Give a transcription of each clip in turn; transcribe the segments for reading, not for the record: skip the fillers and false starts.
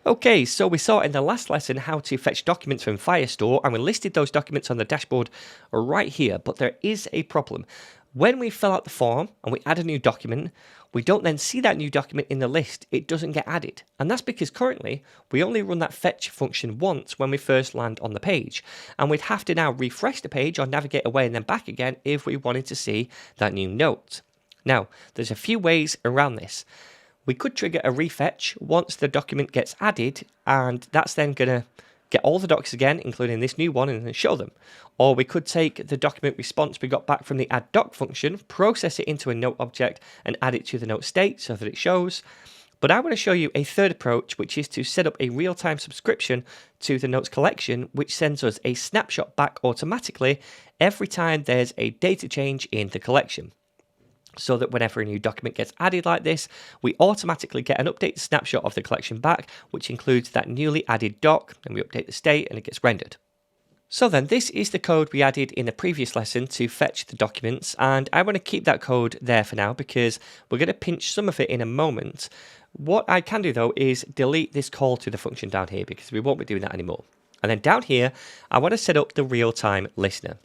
Okay, so we saw in the last lesson how to fetch documents from Firestore, and we listed those documents on the dashboard right here, but there is a problem. When we fill out the form and we add a new document, we don't then see that new document in the list. It doesn't get added. And that's because currently we only run that fetch function once when we first land on the page. And we'd have to now refresh the page or navigate away and then back again if we wanted to see that new note. Now, there's a few ways around this. We could trigger a refetch once the document gets added, and that's then going to get all the docs again, including this new one, and then show them. Or we could take the document response we got back from the add doc function, process it into a note object, and add it to the note state so that it shows. But I want to show you a third approach, which is to set up a real-time subscription to the notes collection, which sends us a snapshot back automatically every time there's a data change in the collection. So that whenever a new document gets added like this, we automatically get an updated snapshot of the collection back, which includes that newly added doc, and we update the state and it gets rendered. So then, this is the code we added in the previous lesson to fetch the documents, and I want to keep that code there for now because we're going to pinch some of it in a moment. What I can do though is delete this call to the function down here because we won't be doing that anymore. And then down here, I want to set up the real-time listener.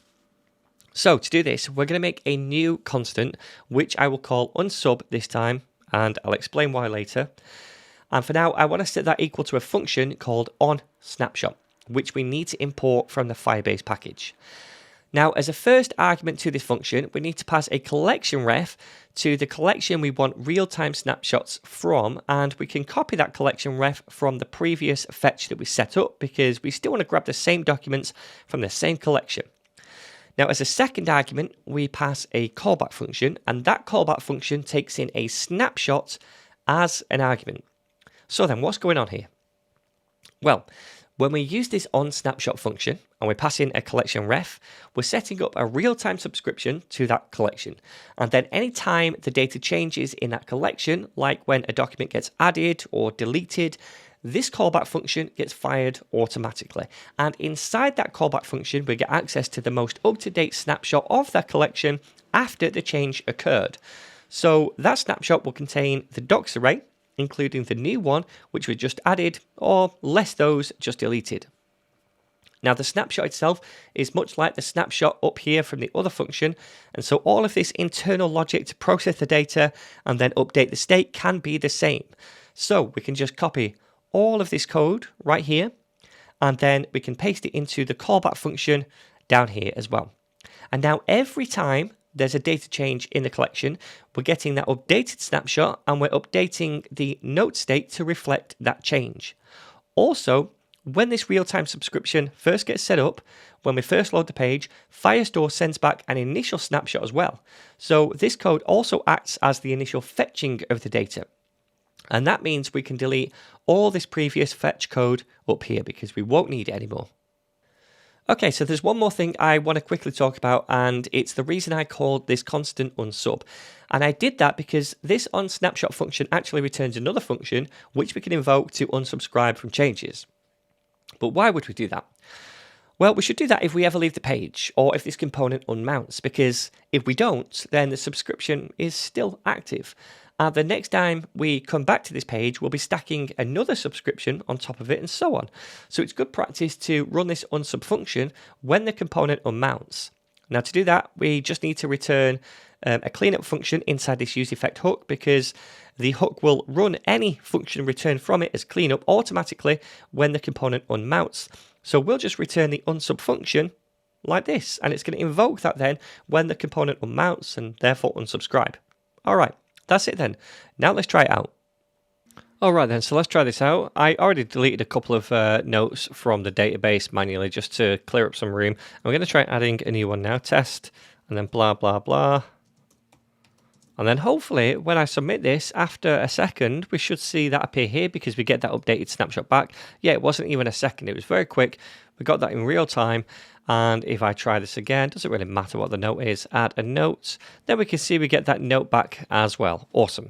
So to do this, we're going to make a new constant, which I will call unsub this time, and I'll explain why later. And for now, I want to set that equal to a function called onSnapshot, which we need to import from the Firebase package. Now, as a first argument to this function, we need to pass a collection ref to the collection we want real-time snapshots from, and we can copy that collection ref from the previous fetch that we set up because we still want to grab the same documents from the same collection. Now, as a second argument, we pass a callback function, and that callback function takes in a snapshot as an argument. So then, what's going on here? Well, when we use this onSnapshot function and we pass in a collection ref, we're setting up a real-time subscription to that collection. And then anytime the data changes in that collection, like when a document gets added or deleted, this callback function gets fired automatically. And inside that callback function, we get access to the most up-to-date snapshot of that collection after the change occurred. So that snapshot will contain the docs array, including the new one, which we just added, or less those just deleted. Now, the snapshot itself is much like the snapshot up here from the other function, and so all of this internal logic to process the data and then update the state can be the same. So we can just copy all of this code right here, and then we can paste it into the callback function down here as well. And now every time there's a data change in the collection, we're getting that updated snapshot and we're updating the note state to reflect that change. Also, when this real-time subscription first gets set up, when we first load the page, Firestore sends back an initial snapshot as well. So this code also acts as the initial fetching of the data. And that means we can delete all this previous fetch code up here because we won't need it anymore. Okay, so there's one more thing I want to quickly talk about, and it's the reason I called this constant unsub. And I did that because this onSnapshot function actually returns another function which we can invoke to unsubscribe from changes. But why would we do that? Well, we should do that if we ever leave the page or if this component unmounts, because if we don't, then the subscription is still active. And the next time we come back to this page, we'll be stacking another subscription on top of it and so on. So it's good practice to run this unsub function when the component unmounts. Now to do that, we just need to return a cleanup function inside this useEffect hook because the hook will run any function returned from it as cleanup automatically when the component unmounts. So we'll just return the unsub function like this, and it's going to invoke that then when the component unmounts and therefore unsubscribe. All right. That's it then. Now let's try it out. Alright then, so let's try this out. I already deleted a couple of notes from the database manually just to clear up some room. And we're going to try adding a new one now. Test, and then blah, blah, blah. And then hopefully when I submit this, after a second, we should see that appear here because we get that updated snapshot back. Yeah, it wasn't even a second. It was very quick. We got that in real time. And if I try this again, doesn't really matter what the note is, add a note, then we can see we get that note back as well. Awesome.